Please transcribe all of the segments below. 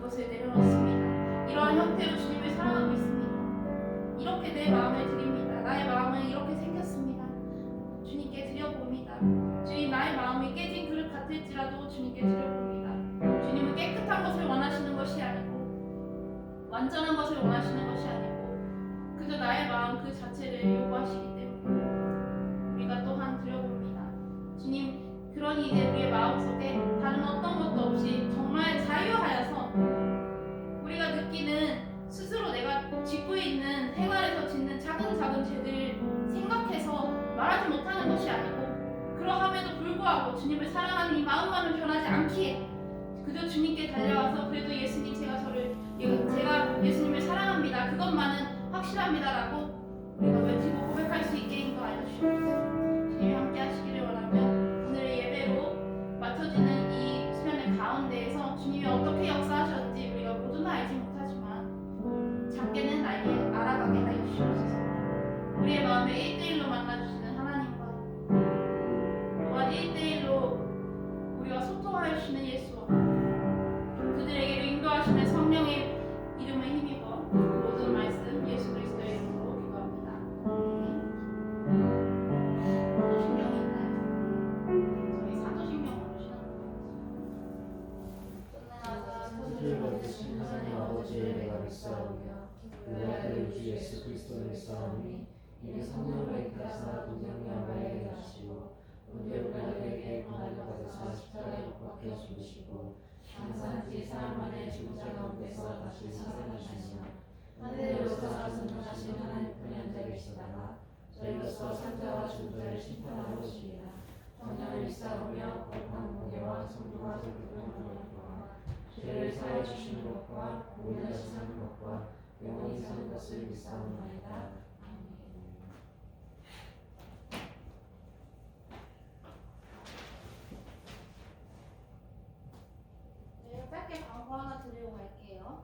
것을 내려놓습니다. 이러한 형태로 주님을 사랑하고 있습니다. 이렇게 내 마음을 드립니다. 나의 마음은 이렇게 생겼습니다. 주님께 드려봅니다. 주님, 나의 마음이 깨진 그릇 같을지라도 주님께 드려봅니다. 주님은 깨끗한 것을 원하시는 것이 아니고 완전한 것을 원하시는 것이 아니고 그저 나의 마음 그 자체를 요구하시기 때문에 우리가 또한 드려봅니다. 주님, 그러니 이제 우리의 마음속에 다른 어떤 것도 없이 정말 자유하여서 우리가 느끼는 스스로 내가 짓고 있는 생활에서 짓는 작은 죄들을 생각해서 말하지 못하는 것이 아니고 그러함에도 불구하고 주님을 사랑하는 이 마음만은 변하지 않기에 그저 주님께 달려와서 그래도 예수님 제가 예수님을 사랑합니다. 그것만은 확실합니다라고 우리가 외치고 고백할 수 있게 인도하여 주시옵소서. 주님이 함께 하시기를 원하면 오늘의 예배로 맞춰지는 이 수련의 가운데에서 주님이 어떻게 역사하셨는지 우리가 모두는 알지 못하지만 작게는 알아가게 하여 주시옵소서. 우리의 마음에 1대1로 만나주시는 하나님과 또한 1대1로 우리와 소통하여 주시는 예수와 그들에게로 인도하시는 성령의 이름을 힘입어 모든 말씀 예수 그리스도의 이름으로 기도합니다. 사도신경이 있나요? 저희 사도신경으로 시작합니다. 천지를 만드신 하나님 아버지의 내가 믿사오며 그 아들 주 예수 그리스도를 믿사오니 이는 성령으로 인하사 동정녀 마리아에게 나시고 본디오 빌라도에게 고난을 받으사 십자가에 못 박혀 죽으시고 장사한지 사흘 만에 죽은 자 가운데서 다시 살아나시며 하늘에로서 자존하신 하나님뿐이 앉아 계시다가 저희로서 산자와 죽은 자를 심판하러 오시리라. 성령을 믿사오며 거룩한 공예와 성도와 교통하는 것과 죄를 사하여 주시는 것과 몸을 다시 사는 것과 영원히 사는 것을 믿사옵나이다. 짧게 광고 하나 드리고 갈게요.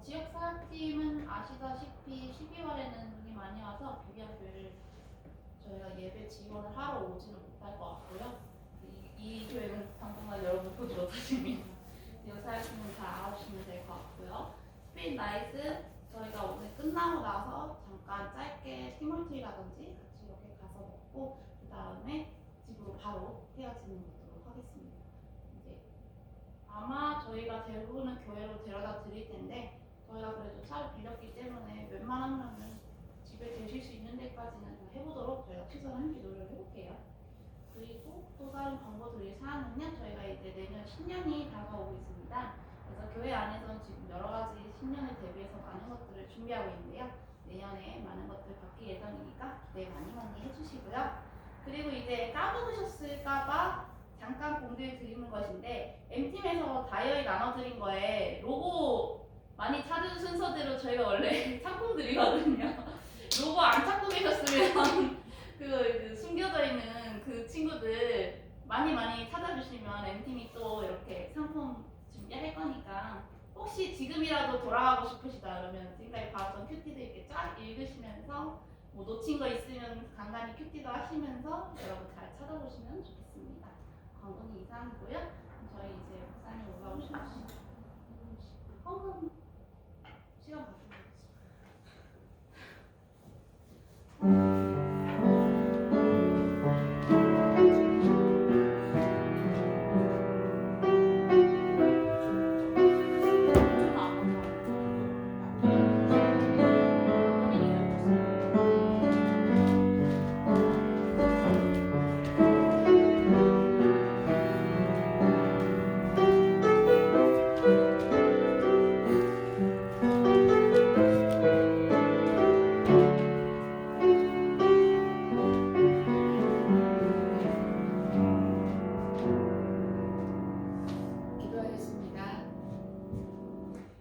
지역사역팀은 아시다시피 12월에는 눈이 많이 와서 비비안교회를 저희가 예배 지원을 하러 오지는 못할 것 같고요. 이 교회는 당분간 여러분 보지 못하십니다. 지역사역팀은 잘 알아주시면 될 것 같고요. 스페인 나이트 저희가 오늘 끝나고 나서 잠깐 짧게 티몰티라든지 같이 이렇게 가서 먹고 그 다음에 집으로 바로 헤어지는 것으로 하겠습니다. 아마 저희가 대부분은 교회로 데려다 드릴 텐데 저희가 그래도 차를 빌렸기 때문에 웬만하면 집에 되실 수 있는 데까지는 해보도록 저희가 최선을 함께 노력을 해볼게요. 그리고 또 다른 광고 드릴 사항은요, 저희가 이제 내년 신년이 다가오고 있습니다. 그래서 교회 안에서는 지금 여러 가지 신년을 대비해서 많은 것들을 준비하고 있는데요. 내년에 많은 것들 바뀔 예정이니까 기대 많이 해주시고요. 그리고 이제 까먹으셨을까봐 잠깐 공지를 드리는 것인데 M팀에서 다이어리 나눠드린 거에 로고 많이 찾은 순서대로 저희가 원래 상품 드리거든요. 로고 안 찾고 계셨으면 그 숨겨져 있는 그 친구들 많이 찾아주시면 엠팀이 또 이렇게 상품 준비할 거니까 혹시 지금이라도 돌아가고 싶으시다 그러면 지금까지 봐왔던 큐티도 이렇게 쫙 읽으시면서 뭐 놓친 거 있으면 간간히 큐티도 하시면서 여러분 잘 찾아보시면 좋겠습니다. 광고는 이상이고요. 저희 이제 목사님 올라오시면 헌금 시간 받도록 기도하겠습니다.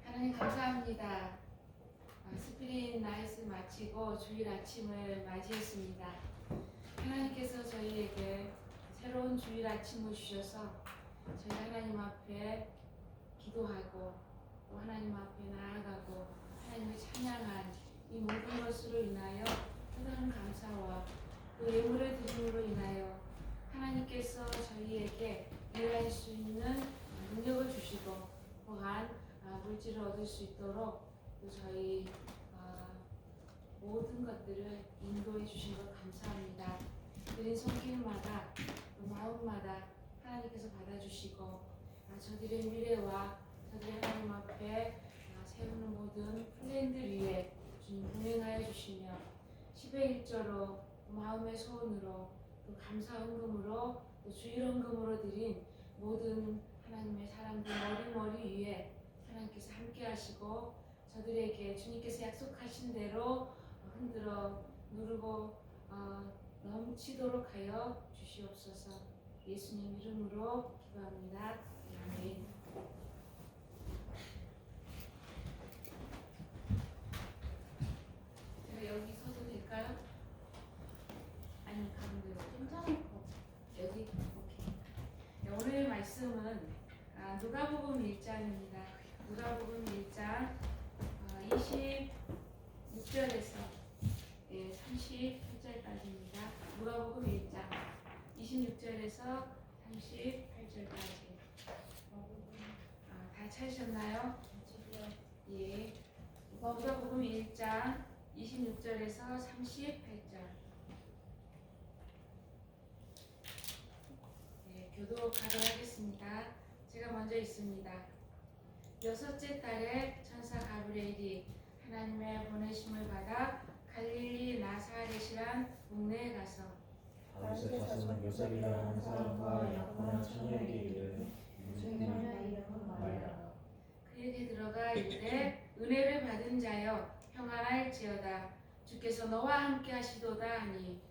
하나님 감사합니다. 스피릿 나이트 마치고 주일 아침을 맞이했습니다. 하나님께서 저희에게 새로운 주일 아침을 주셔서 저희 하나님 앞에 기도하고 또 하나님 앞에 나아가고 하나님을 찬양한 이 모든 것으로 인하여 또다른 감사와 또 예물을 드림으로 인하여 하나님께서 저희에게 일할 수 있는 능력을 주시고 또한 물질을 얻을 수 있도록 또 저희 모든 것들을 인도해 주신 것 감사합니다. 드린 손길마다 또 마음마다 하나님께서 받아주시고 저들의 미래와 저들의 하나님 앞에 세우는 모든 플랜들 위에 주님 동행하여 주시며 10의 1조로 마음의 소원으로 또 감사 헌금으로 또 주일 헌금으로 드린 모든 하나님의 사람들 머리 위에 하나님께서 함께 하시고 저들에게 주님께서 약속하신 대로 흔들어 누르고 넘치도록 하여 주시옵소서. 예수님 이름으로 기도합니다. 아멘. 제가 여기 서도 될까요? 아니 가운데로 괜찮아요. 여기 오케이. 오늘 말씀은 누가복음 1장입니다. 누가복음 1장 26절에서 38절까지입니다. 누가복음 1장 26절에서 38절까지. 다 찾으셨나요? 예. 누가복음 1장 26절에서 38절. 교독하도록 하겠습니다. 제가 먼저 읽습니다. 여섯째 달에 천사 가브리엘이 하나님의 보내심을 받아 갈릴리 나사렛이란 동네에 가서 다윗의 자손 요셉이라는 사람과 약혼한 처녀에게 이르되 주님의 이름은 마리아. 그에게 들어가 이르되 은혜를 받은 자여 평안할지어다. 주께서 너와 함께 하시도다 하니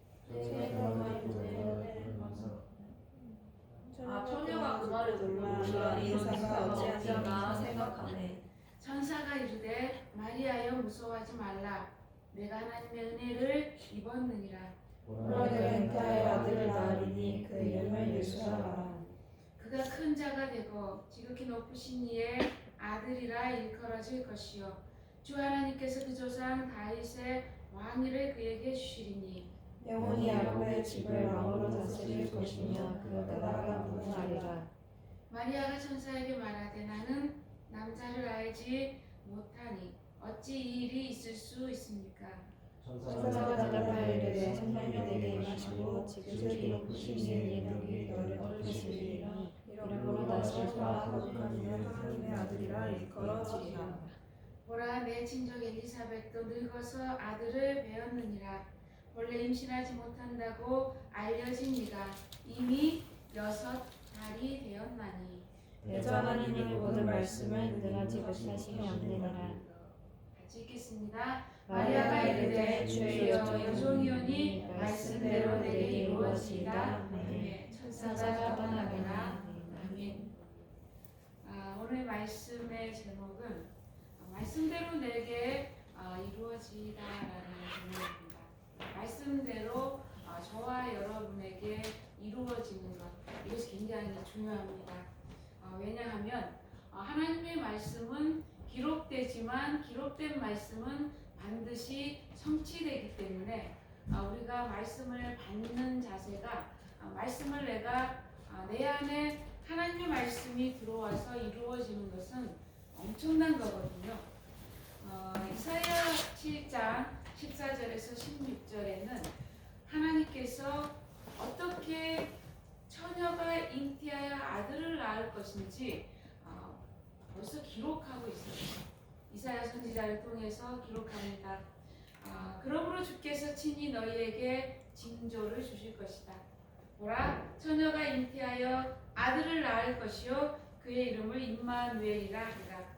처녀가 그 말을 놀라 인사가 어찌하는가 생각하네. 천사가 이르되 마리아여 무서워하지 말라. 내가 하나님의 은혜를 입었느니라. 너는 잉태하여 아들을 낳으리니 그 이름을 예수라 하라. 그가 큰 자가 되고 지극히 높으신 이의 아들이라 일컬어질 것이요 주 하나님께서 그 조상 다윗의 왕위를 그에게 주시리니 영원히 야곱의 집을 왕으로 다스릴 것이며 그 나라가 무궁하리라. 마리아가 천사에게 말하되 나는 남자를 알지 못하니 어찌 이 일이 있을 수 있습니까? 천사가 대답하여 이르되 성령이 내게 임하시고 지극히 높으신 이의 능력이 너를 덮으시리니 이러므로 다스리사 거룩한 이는 하나님의 아들이라 일컬어지리라. 보라 내 친족 엘리사벳도 늙어서 아들을 배었느니라. 본래 임신하지 못한다고 알려진 이가 이미 6달이 되었나니 대저 하나님의 모든 말씀을 능하지 못하시면 안 되니라. 같이 읽겠습니다. 마리아가 이르되 주여 여종이오니 말씀대로 내게 이루어지이다. 아멘. 천사가 떠나가라. 아멘. 오늘 말씀의 제목은 말씀대로 내게 이루어지이다라는 제목입니다. 말씀대로 저와 여러분에게 이루어지는 것, 이것이 굉장히 중요합니다. 왜냐하면 하나님의 말씀은 기록되지만 기록된 말씀은 반드시 성취되기 때문에 우리가 말씀을 받는 자세가 말씀을 내가 내 안에 하나님의 말씀이 들어와서 이루어지는 것은 엄청난 거거든요. 이사야 7장 14절에서 16절에는 하나님께서 어떻게 처녀가 잉태하여 아들을 낳을 것인지 벌써 기록하고 있어요. 이사야 선지자를 통해서 기록합니다. 그러므로 주께서 친히 너희에게 징조를 주실 것이다. 보라, 처녀가 잉태하여 아들을 낳을 것이요 그의 이름을 임마누엘이라 하리라.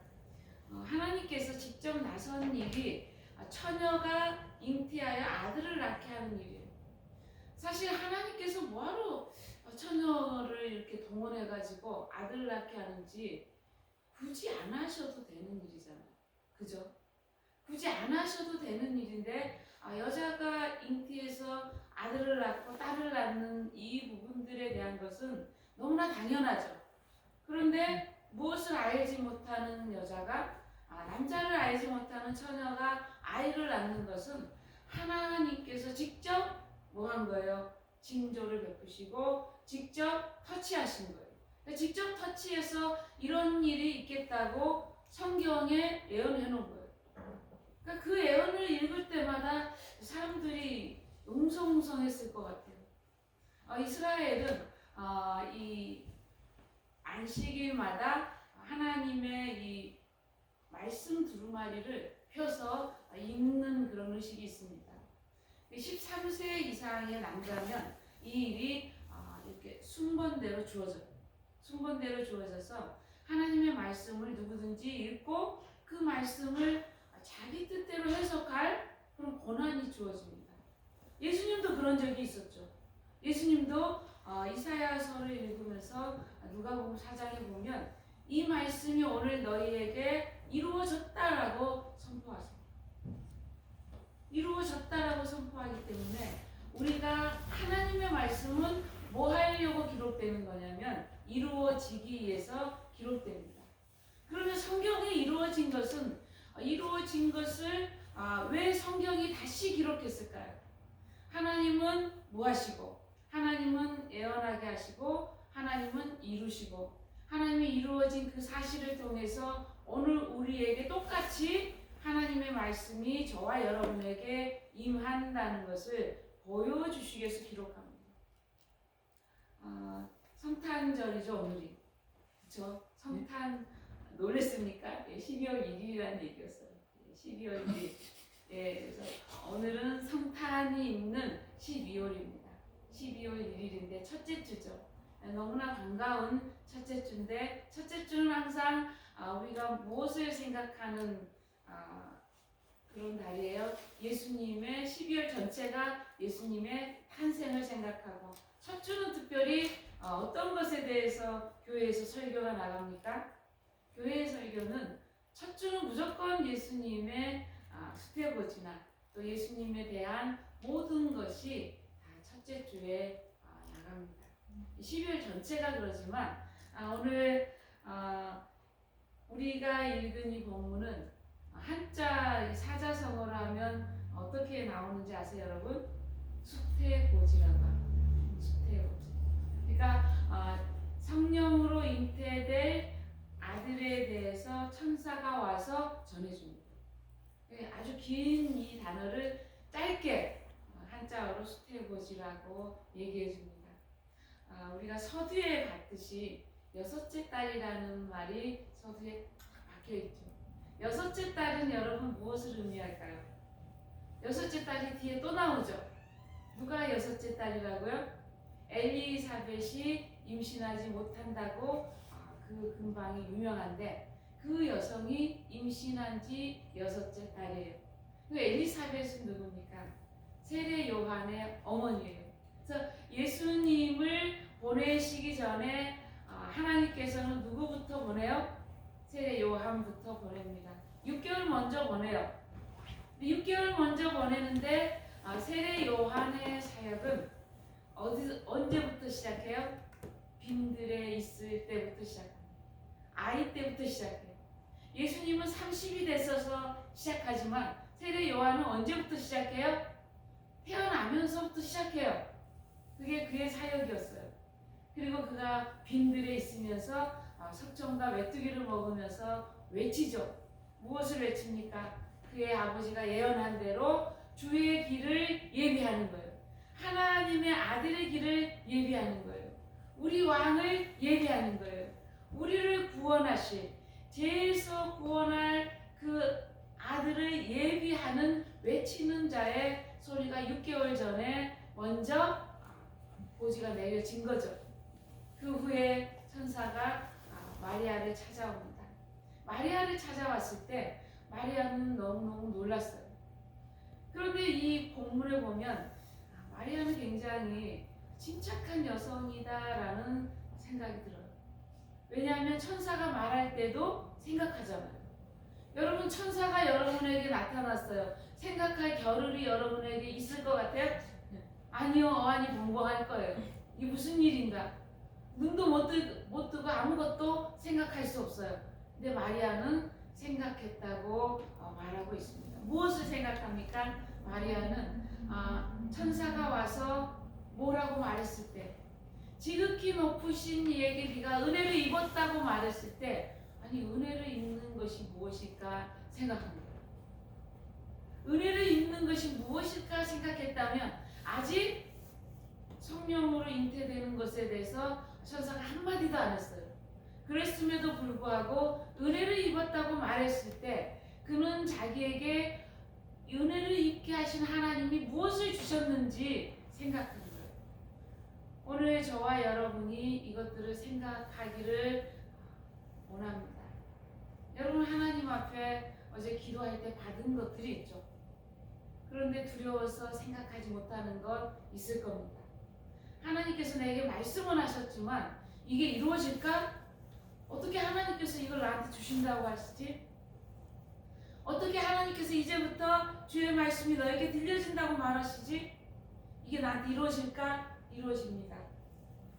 하나님께서 직접 나선 일이 처녀가 잉태하여 아들을 낳게 하는 일이에요. 사실 하나님께서 뭐하러 처녀를 이렇게 동원해가지고 아들을 낳게 하는지 굳이 안 하셔도 되는 일이잖아요. 그죠? 굳이 안 하셔도 되는 일인데 여자가 잉태해서 아들을 낳고 딸을 낳는 이 부분들에 대한 것은 너무나 당연하죠. 그런데 무엇을 알지 못하는 여자가 남자를 알지 못하는 처녀가 아이를 낳는 것은 하나님께서 직접 뭐 한 거예요? 징조를 베푸시고 직접 터치하신 거예요. 직접 터치해서 이런 일이 있겠다고 성경에 예언해 놓은 거예요. 그러니까 그 예언을 읽을 때마다 사람들이 웅성웅성했을 것 같아요. 이스라엘은 이 안식일마다 하나님의 이 말씀 두루마리를 펴서 읽는 그런 의식이 있습니다. 13세 이상의 남자면 이 일이 이렇게 순번대로 주어져서 하나님의 말씀을 누구든지 읽고 그 말씀을 자기 뜻대로 해석할 그런 권한이 주어집니다. 예수님도 그런 적이 있었죠. 예수님도 이사야서를 읽으면서 누가복음 4장에 보면 이 말씀이 오늘 너희에게 이루어졌다라고 선포하세요. 이루어졌다라고 선포하기 때문에 우리가 하나님의 말씀은 뭐 하려고 기록되는 거냐면 이루어지기 위해서 기록됩니다. 그러면 성경에 이루어진 것을 왜 성경이 다시 기록했을까요? 하나님은 뭐 하시고 하나님은 예언하게 하시고 하나님은 이루시고 하나님이 이루어진 그 사실을 통해서 오늘 우리에게 똑같이 하나님의 말씀이 저와 여러분에게 임한다는 것을 보여주시기 위해서 기록합니다. 성탄절이죠, 오늘이. 그렇죠? 성탄 놀랬습니까? 12월 1일이라는 얘기였어요. 12월 1일. 그래서 오늘은 성탄이 있는 12월입니다. 12월 1일인데 첫째 주죠. 너무나 반가운 첫째 주인데 첫째 주는 항상 우리가 무엇을 생각하는 그런 달이에요. 예수님의 12월 전체가 예수님의 탄생을 생각하고 첫 주는 특별히 어떤 것에 대해서 교회에서 설교가 나갑니까? 교회의 설교는 첫 주는 무조건 예수님의 수태고지나 또 예수님에 대한 모든 것이 다 첫째 주에 나갑니다. 12월 전체가 그러지만 오늘 우리가 읽은 이 본문은 한자 사자성어로 하면 어떻게 나오는지 아세요, 여러분? 수태고지라고 합니다. 수태고지. 그러니까 성령으로 잉태될 아들에 대해서 천사가 와서 전해줍니다. 아주 긴 이 단어를 짧게 한자어로 수태고지라고 얘기해줍니다. 우리가 서두에 봤듯이 여섯째 딸이라는 말이 서두에 박혀있죠. 여섯째 딸은 여러분 무엇을 의미할까요? 여섯째 딸이 뒤에 또 나오죠. 누가 여섯째 딸이라고요? 엘리사벳이 임신하지 못한다고 그 근방이 유명한데 그 여성이 임신한 지 여섯째 딸이에요. 그 엘리사벳은 누굽니까? 세례 요한의 어머니예요. 그래서 예수님을 보내시기 전에 하나님께서는 누구부터 보내요? 세례 요한부터 보냅니다. 6개월 먼저 보내요. 6개월 먼저 보내는데 세례 요한의 사역은 언제부터 시작해요? 빈들에 있을 때부터 시작합니다. 아이 때부터 시작해요. 예수님은 30이 됐어서 시작하지만 세례 요한은 언제부터 시작해요? 태어나면서부터 시작해요. 그게 그의 사역이었어요. 그리고 그가 빈들에 있으면서 석청과 메뚜기를 먹으면서 외치죠. 무엇을 외칩니까? 그의 아버지가 예언한 대로 주의 길을 예비하는 거예요. 하나님의 아들의 길을 예비하는 거예요. 우리 왕을 예비하는 거예요. 우리를 구원하실, 죄에서 구원할 그 아들을 예비하는 외치는 자의 소리가 6개월 전에 먼저 보지가 내려진 거죠. 그 후에 천사가 마리아를 찾아옵니다. 마리아를 찾아왔을 때 마리아는 너무너무 놀랐어요. 그런데 이 본문을 보면 마리아는 굉장히 침착한 여성이다라는 생각이 들어요. 왜냐하면 천사가 말할 때도 생각하잖아요. 여러분, 천사가 여러분에게 나타났어요. 생각할 겨를이 여러분에게 있을 것 같아요? 아니요, 어안이 벙벙할 거예요. 이게 무슨 일인가? 눈도 못 뜨고 아무것도 생각할 수 없어요. 근데 마리아는 생각했다고 말하고 있습니다. 무엇을 생각합니까? 마리아는 천사가 와서 뭐라고 말했을 때, 지극히 높으신 이에게 네가 은혜를 입었다고 말했을 때, 아니 은혜를 입는 것이 무엇일까 생각합니다. 은혜를 입는 것이 무엇일까 생각했다면 아직 성령으로 잉태되는 것에 대해서 천사가 한마디도 안 했어요. 그랬음에도 불구하고 은혜를 입었다고 말했을 때 그는 자기에게 은혜를 입게 하신 하나님이 무엇을 주셨는지 생각한 거예요. 오늘 저와 여러분이 이것들을 생각하기를 원합니다. 여러분, 하나님 앞에 어제 기도할 때 받은 것들이 있죠. 그런데 두려워서 생각하지 못하는 것 있을 겁니다. 하나님께서 내게 말씀은 하셨지만 이게 이루어질까? 어떻게 하나님께서 이걸 나한테 주신다고 하시지? 어떻게 하나님께서 이제부터 주의 말씀이 너에게 들려진다고 말하시지? 이게 나한테 이루어질까? 이루어집니다.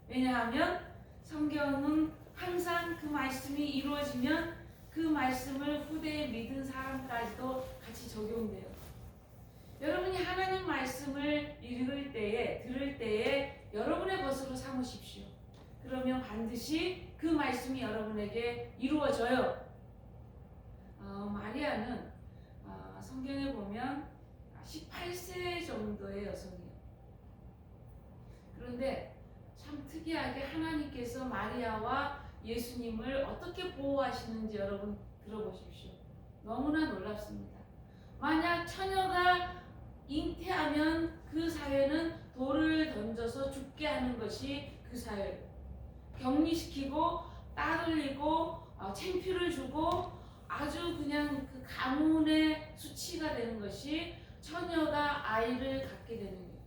왜냐하면 성경은 항상 그 말씀이 이루어지면 그 말씀을 후대에 믿은 사람까지도 같이 적용돼요. 여러분이 하나님 말씀을 읽을 때에, 들을 때에 여러분의 것으로 삼으십시오. 그러면 반드시 그 말씀이 여러분에게 이루어져요. 마리아는 성경에 보면 18세 정도의 여성이에요. 그런데 참 특이하게 하나님께서 마리아와 예수님을 어떻게 보호하시는지 여러분 들어보십시오. 너무나 놀랍습니다. 만약 처녀가 잉태하면 그 사회는 돌을 던져서 죽게 하는 것이 그 사회예요. 격리시키고 따돌리고 창피를 주고 아주 그냥 그 가문의 수치가 되는 것이 처녀가 아이를 갖게 되는 거예요.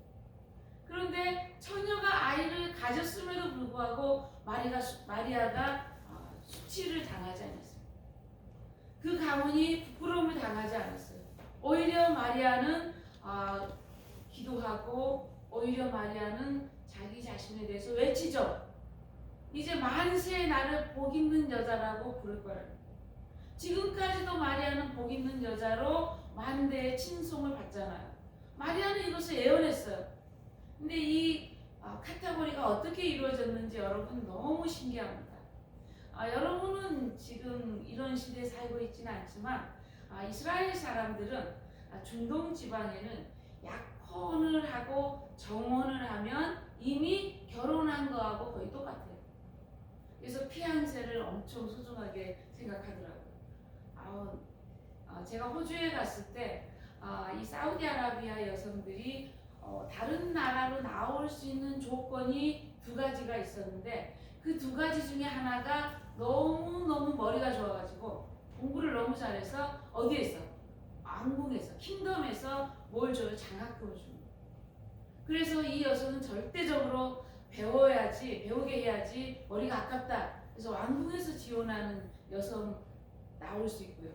그런데 처녀가 아이를 가졌음에도 불구하고 마리아가 수치를 당하지 않았어요. 그 가문이 부끄러움을 당하지 않았어요. 오히려 마리아는 기도하고 오히려 마리아는 자기 자신에 대해서 외치죠. 이제 만세 나를 복 있는 여자라고 부를 거라고. 지금까지도 마리아는 복 있는 여자로 만대의 칭송을 받잖아요. 마리아는 이것을 예언했어요. 근데 이 카테고리가 어떻게 이루어졌는지 여러분 너무 신기합니다. 여러분은 지금 이런 시대에 살고 있지는 않지만 이스라엘 사람들은 중동 지방에는 약혼을 하고 정혼을 하면 이미 결혼한 거하고 거의 똑같아요. 그래서 피앙세를 엄청 소중하게 생각하더라고요. 제가 호주에 갔을 때 이 사우디아라비아 여성들이 다른 나라로 나올 수 있는 조건이 두 가지가 있었는데 그 두 가지 중에 하나가 너무너무 머리가 좋아가지고 공부를 너무 잘해서 어디에서? 왕궁에서, 킹덤에서 뭘 줘요? 장학금을 줍니다. 그래서 이 여성은 절대적으로 배우게 해야지 머리가 아깝다. 그래서 왕궁에서 지원하는 여성 나올 수 있고요.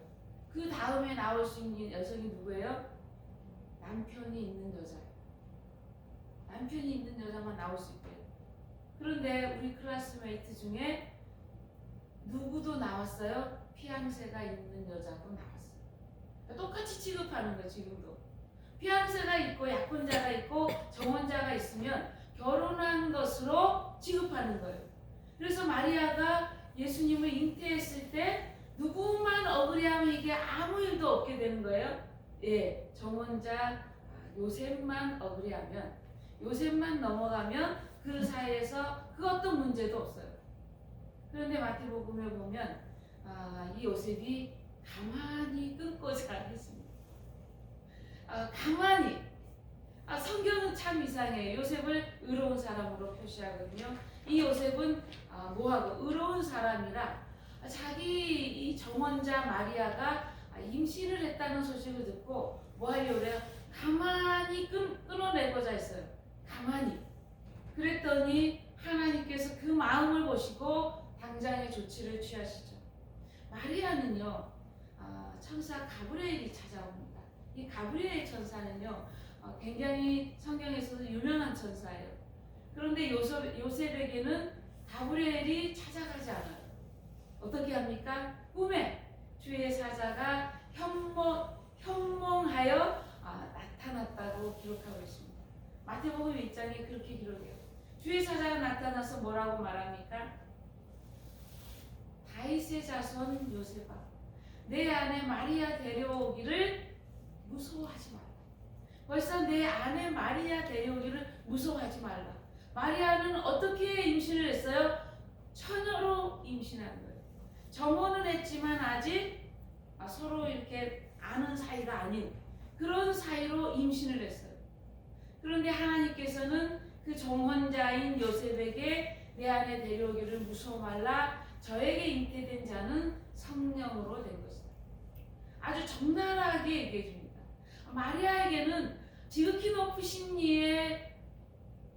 그 다음에 나올 수 있는 여성이 누구예요? 남편이 있는 여자예요. 남편이 있는 여자만 나올 수 있대요. 그런데 우리 클래스메이트 중에 누구도 나왔어요? 피앙세가 있는 여자도 나왔어요. 그러니까 똑같이 취급하는 거예요. 지금도 피앙세가 있고 약혼자가 있고 정혼자가 있으면 결혼한 것으로 취급하는 거예요. 그래서 마리아가 예수님을 잉태했을 때 누구만 억울해하면 이게 아무 일도 없게 되는 거예요. 예, 정혼자 요셉만 억울해하면, 요셉만 넘어가면 그 사이에서 그 어떤 문제도 없어요. 그런데 마태복음에 보면 이 요셉이 가만히 끊고자 했습니다. 가만히. 성경은 참 이상해요. 요셉을 의로운 사람으로 표시하거든요. 이 요셉은 뭐하고 의로운 사람이라 자기 이 정혼자 마리아가 임신을 했다는 소식을 듣고 뭐 하려고 그래요? 가만히 끊어내고자 했어요. 가만히. 그랬더니 하나님께서 그 마음을 보시고 당장의 조치를 취하시죠. 마리아는요, 천사 가브리엘이 찾아옵니다. 이 가브리엘 천사는요, 굉장히 성경에서도 유명한 천사예요. 그런데 요셉에게는 가브리엘이 찾아가지 않아요. 어떻게 합니까? 꿈에 주의 사자가 현몽하여 나타났다고 기록하고 있습니다. 마태복음 1장에 그렇게 기록해요. 주의 사자가 나타나서 뭐라고 말합니까? 다윗의 자손 요셉아, 내 아내 마리아 데려오기를 무서워하지 말라. 벌써 내 아내 마리아 데려오기를 무서워하지 말라. 마리아는 어떻게 임신을 했어요? 처녀로 임신한 거예요. 정혼을 했지만 아직 서로 이렇게 아는 사이가 아닌 그런 사이로 임신을 했어요. 그런데 하나님께서는 그 정혼자인 요셉에게 내 아내 데려오기를 무서워 말라. 저에게 잉태된 자는 성령으로 된 것이다. 아주 적나라하게 얘기해 줍니다. 마리아에게는 지극히 높으신 이의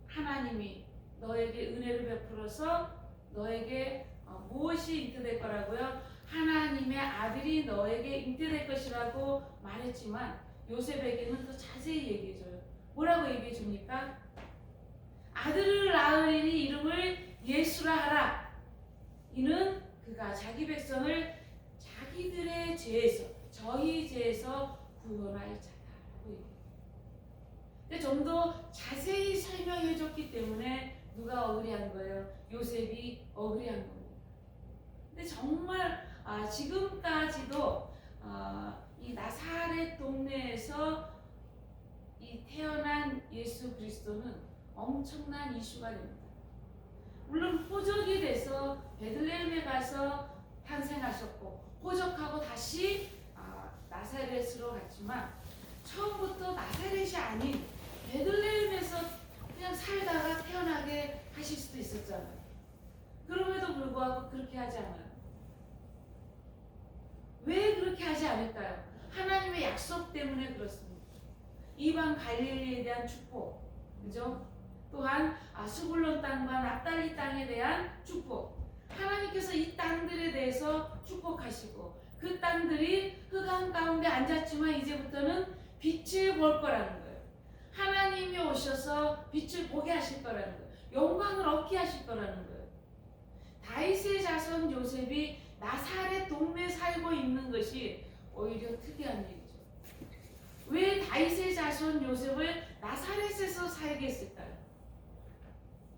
하나님이 너에게 은혜를 베풀어서 너에게 무엇이 잉태될 거라고요? 하나님의 아들이 너에게 잉태될 것이라고 말했지만 요셉에게는 더 자세히 얘기해줘요. 뭐라고 얘기해줍니까? 아들을 낳으리니 이름을 예수라 하라. 이는 그가 자기 백성을 자기들의 죄에서, 저희 죄에서 구원할 자다라고 얘기해요. 근데 좀 더 자세히 설명해줬기 때문에 누가 억울해한 거예요? 요셉이 억울해한 겁니다. 근데 정말 지금까지도 이 나사렛 동네에서 이 태어난 예수 그리스도는 엄청난 이슈가 됩니다. 물론 호적이 돼서 베들레헴에 가서 탄생하셨고 호적하고 다시 나사렛으로 갔지만 처음부터 나사렛이 아닌 베들레헴에서 그냥 살다가 태어나게 하실 수도 있었잖아요. 그럼에도 불구하고 그렇게 하지 않아요. 왜 그렇게 하지 않을까요? 하나님의 약속 때문에 그렇습니다. 이방 갈릴리에 대한 축복, 그죠? 또한 스불론 땅과 납달리 땅에 대한 축복. 하나님께서 이 땅들에 대해서 축복하시고 그 땅들이 흑암 가운데 앉았지만 이제부터는 빛을 볼 거라는 거예요. 하나님이 오셔서 빛을 보게 하실 거라는 거예요. 영광을 얻게 하실 거라는 거예요. 다윗의 자손 요셉이 나사렛 동네에 살고 있는 것이 오히려 특이한 일이죠. 왜 다윗의 자손 요셉을 나사렛에서 살게 했을까요?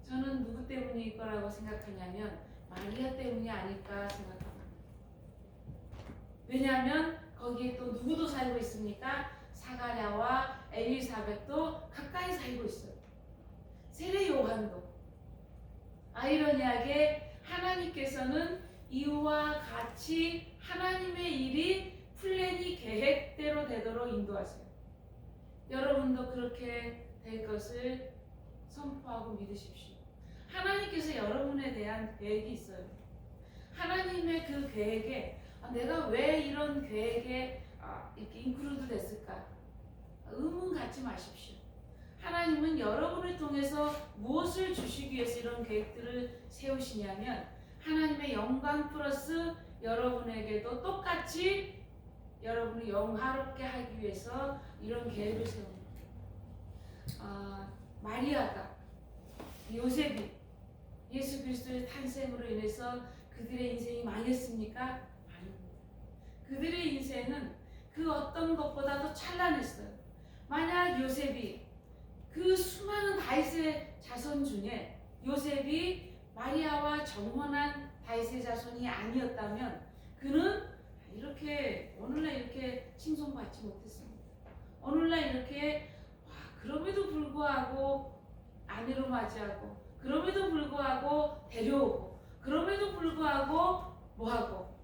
저는 누구 때문일 거라고 생각하냐면 마리아 때문이 아닐까 생각합니다. 왜냐하면 거기에 또 누구도 살고 있습니까? 사가랴와 엘리사벳도 가까이 살고 있어요. 세례 요한도. 아이러니하게 하나님께서는 이와 같이 하나님의 일이 플랜이 계획대로 되도록 인도하세요. 여러분도 그렇게 될 것을 선포하고 믿으십시오. 하나님께서 여러분에 대한 계획이 있어요. 하나님의 그 계획에 내가 왜 이런 계획에 이렇게 인클루드 됐을까? 의문 갖지 마십시오. 하나님은 여러분을 통해서 무엇을 주시기 위해서 이런 계획들을 세우시냐면 하나님의 영광 플러스 여러분에게도 똑같이 여러분을 영화롭게 하기 위해서 이런 계획을 세웁니다. 마리아가, 요셉이 예수 그리스도의 탄생으로 인해서 그들의 인생이 망했습니까? 아닙니다. 그들의 인생은 그 어떤 것보다도 찬란했어요. 만약 요셉이 그 수많은 다윗의 자손 중에 요셉이 마리아와 정혼한 다윗의 자손이 아니었다면 그는 이렇게 오늘날 이렇게 칭송받지 못했습니다. 오늘날 이렇게 그럼에도 불구하고 아내로 맞이하고 그럼에도 불구하고 데려오고 그럼에도 불구하고 뭐하고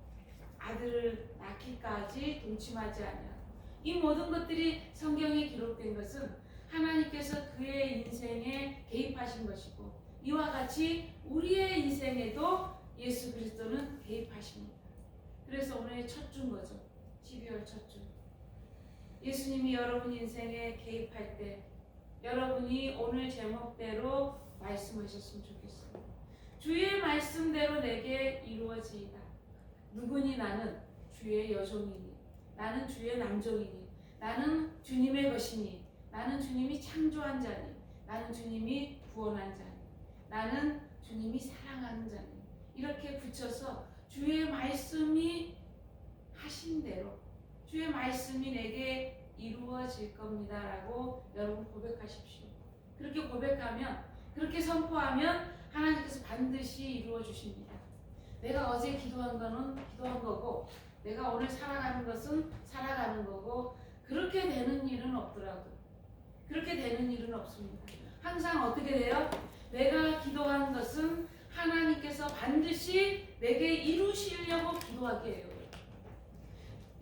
아들을 낳기까지 동침하지 아니하고 이 모든 것들이 성경에 기록된 것은 하나님께서 그의 인생에 개입하신 것이고 이와 같이 우리의 인생에도 예수 그리스도는 개입하십니다. 그래서 오늘 첫 주인 거죠. 12월 첫 주. 예수님이 여러분 인생에 개입할 때 여러분이 오늘 제목대로 말씀하셨으면 좋겠습니다. 주의 말씀대로 내게 이루어지이다. 누구니 나는 주의 여종이니 나는 주의 남종이니 나는 주님의 것이니 나는 주님이 창조한 자니 나는 주님이 구원한 자니 나는 주님이 사랑하는 자니 이렇게 붙여서 주의 말씀이 하신 대로 주의 말씀이 내게 이루어질 겁니다 라고 여러분 고백하십시오. 그렇게 고백하면 그렇게 선포하면 하나님께서 반드시 이루어 주십니다. 내가 어제 기도한 거는 기도한 거고 내가 오늘 살아가는 것은 살아가는 거고 그렇게 되는 일은 없더라고요. 그렇게 되는 일은 없습니다. 항상 어떻게 돼요? 내가 기도한 것은 하나님께서 반드시 내게 이루시려고 기도하게 해요.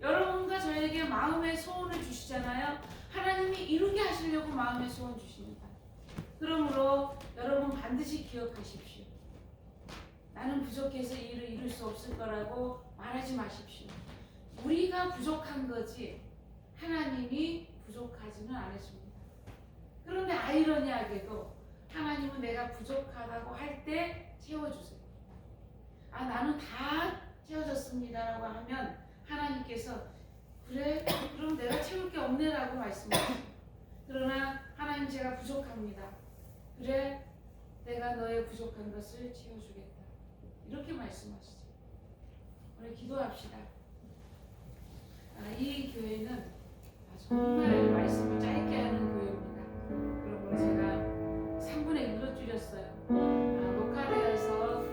여러분과 저에게 마음의 소원을 주시잖아요. 하나님이 이루게 하시려고 마음의 소원 주십니다. 그러므로 여러분 반드시 기억하십시오. 나는 부족해서 이 일을 이룰 수 없을 거라고 말하지 마십시오. 우리가 부족한 거지 하나님이 부족하지는 않으십니다. 그런데 아이러니하게도 하나님은 내가 부족하다고 할 때 채워주세요. 나는 다 채워졌습니다라고 하면 하나님께서 그래? 그럼 내가 채울 게 없네라고 말씀하세요. 그러나 하나님 제가 부족합니다. 그래? 내가 너의 부족한 것을 채워주겠다. 이렇게 말씀하시죠. 우리 기도합시다. 이 교회는 정말 말씀을 짧게 하는 교회입니다. 그러므로 제가 3분의 1로 줄였어요. 녹화되어서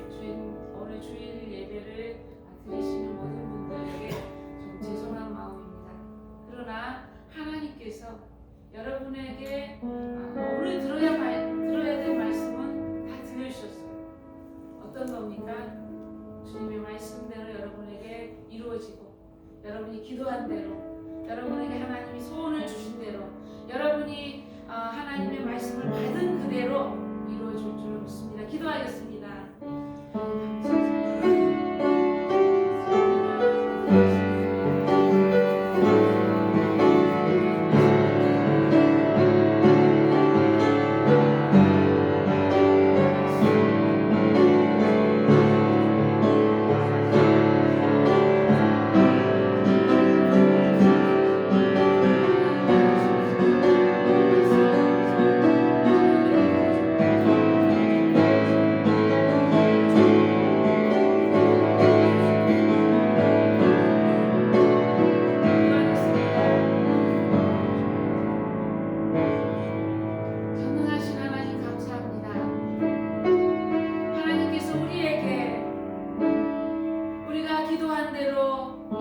오늘 주일 예배를 들으시는 모든 분들에게 좀 죄송한 마음입니다. 그러나 하나님께서 여러분에게 오늘 들어야 될 말씀은 다 들려주셨어요. 어떤 겁니까? 주님의 말씀대로 여러분에게 이루어지고 여러분이 기도한 대로 여러분에게 하나님이 소원을 주신 대로 여러분이 하나님의 말씀을 받은 그대로 이루어질 줄 믿습니다. 기도하겠습니다.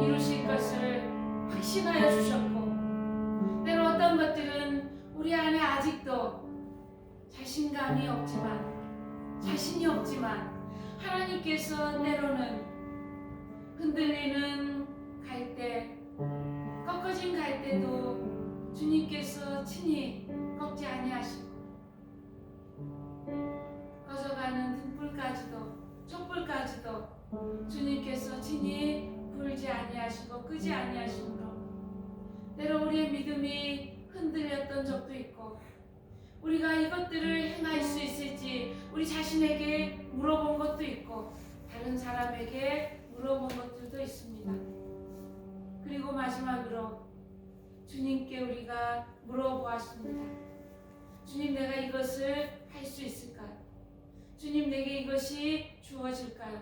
이루실 것을 확신하여 주셨고 때로 어떤 것들은 우리 안에 아직도 자신감이 없지만 자신이 없지만 하나님께서 때로는 흔들리는 갈대 꺾어진 갈대도 주님께서 친히 꺾지 아니하시고 꺼져가는 등불까지도 촛불까지도 주님께서 친히 불지 아니하시고 끄지 아니하시므로 때로 우리의 믿음이 흔들렸던 적도 있고 우리가 이것들을 행할 수 있을지 우리 자신에게 물어본 것도 있고 다른 사람에게 물어본 것들도 있습니다. 그리고 마지막으로 주님께 우리가 물어보았습니다. 주님, 내가 이것을 할 수 있을까요? 주님, 내게 이것이 주어질까요?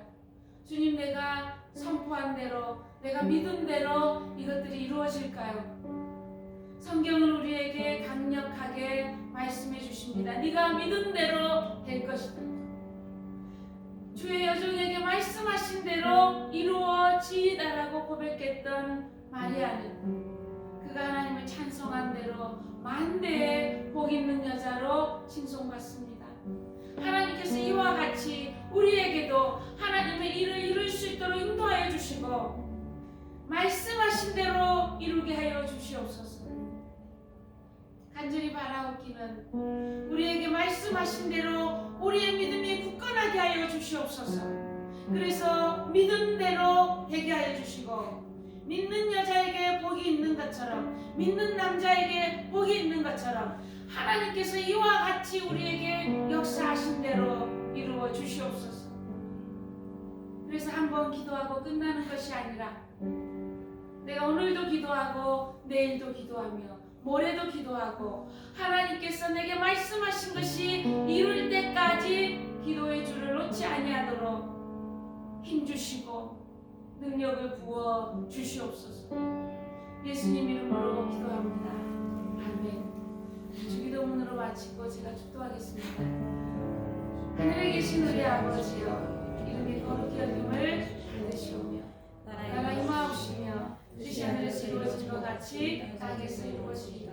주님, 내가 선포한 대로, 내가 믿은 대로 이것들이 이루어질까요? 성경은 우리에게 강력하게 말씀해 주십니다. 네가 믿은 대로 될 것이다. 주의 여종에게 말씀하신 대로 이루어지이다라고 고백했던 마리아는 그가 하나님을 찬송한 대로 만대의 복 있는 여자로 칭송받습니다. 하나님께서 이와 같이 우리에게도 하나님의 일을 이룰 수 있도록 인도하여 주시고 말씀하신 대로 이루게 하여 주시옵소서. 간절히 바라옵기는 우리에게 말씀하신 대로 우리의 믿음이 굳건하게 하여 주시옵소서. 그래서 믿은 대로 되게 하여 주시고 믿는 여자에게 복이 있는 것처럼 믿는 남자에게 복이 있는 것처럼 하나님께서 이와 같이 우리에게 역사하신 대로 이루어 주시옵소서. 그래서 한번 기도하고 끝나는 것이 아니라 내가 오늘도 기도하고 내일도 기도하며 모레도 기도하고 하나님께서 내게 말씀하신 것이 이룰 때까지 기도의 줄을 놓지 아니하도록 힘주시고 능력을 부어 주시옵소서. 예수님 이름으로 기도합니다. 아멘. 주기도문으로 마치고 제가 축도하겠습니다. 하늘에 계신 우리 아버지여, 이름이 거룩히 여김을 받으시오며 나라가 임하옵시며 뜻이 하늘에서 이루어진 것 같이 땅에서 이루어지이다.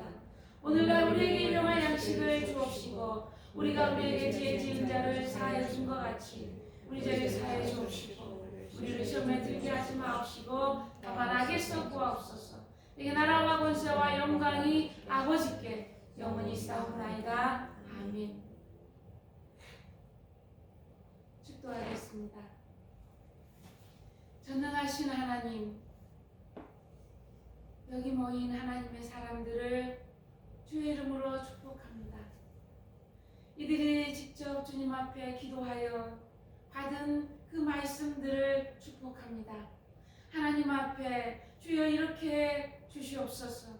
오늘날 우리에게 일용할 양식을 주옵시고 우리가 우리에게 죄 지은 자를 사하여 준 것 같이 우리 죄를 사하여 주옵시고 우리를 시험에 들게 하지 마옵시고 다만 악에서 구하옵소서. 내게 나라와 권세와 영광이 아버지께 영원히 싸우나이다. 아멘. 축도하겠습니다. 전능하신 하나님, 여기 모인 하나님의 사람들을 주의 이름으로 축복합니다. 이들이 직접 주님 앞에 기도하여 받은 그 말씀들을 축복합니다. 하나님 앞에 주여 이렇게 주시옵소서.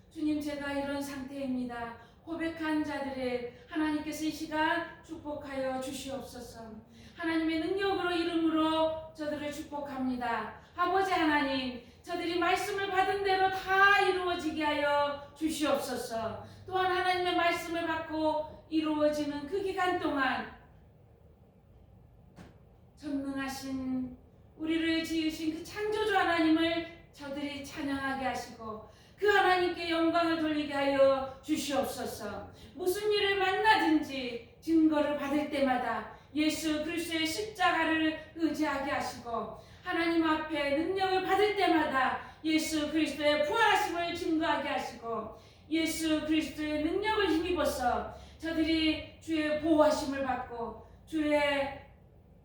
주님, 제가 이런 상태입니다. 고백한 자들을 하나님께서 이 시간 축복하여 주시옵소서. 하나님의 능력으로 이름으로 저들을 축복합니다. 아버지 하나님, 저들이 말씀을 받은 대로 다 이루어지게 하여 주시옵소서. 또한 하나님의 말씀을 받고 이루어지는 그 기간 동안 전능하신 우리를 지으신 그 창조주 하나님을 저들이 찬양하게 하시고 그 하나님께 영광을 돌리게 하여 주시옵소서. 무슨 일을 만나든지 증거를 받을 때마다 예수 그리스도의 십자가를 의지하게 하시고 하나님 앞에 능력을 받을 때마다 예수 그리스도의 부활하심을 증거하게 하시고 예수 그리스도의 능력을 힘입어서 저들이 주의 보호하심을 받고 주의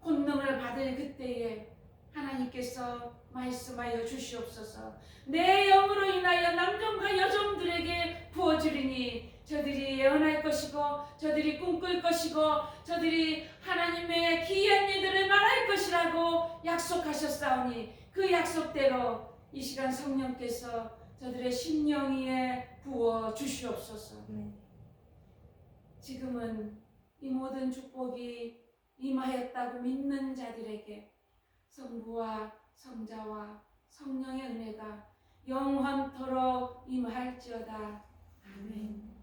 권능을 받을 그때에 하나님께서 말씀하여 주시옵소서. 내 영으로 인하여 남종과 여종들에게 부어주리니 저들이 예언할 것이고 저들이 꿈꿀 것이고 저들이 하나님의 기이한 일들을 말할 것이라고 약속하셨사오니 그 약속대로 이 시간 성령께서 저들의 심령 위에 부어 주시옵소서. 지금은 이 모든 축복이 임하였다고 믿는 자들에게 성부와 성자와 성령의 은혜가 영원토록 임할지어다. 아멘.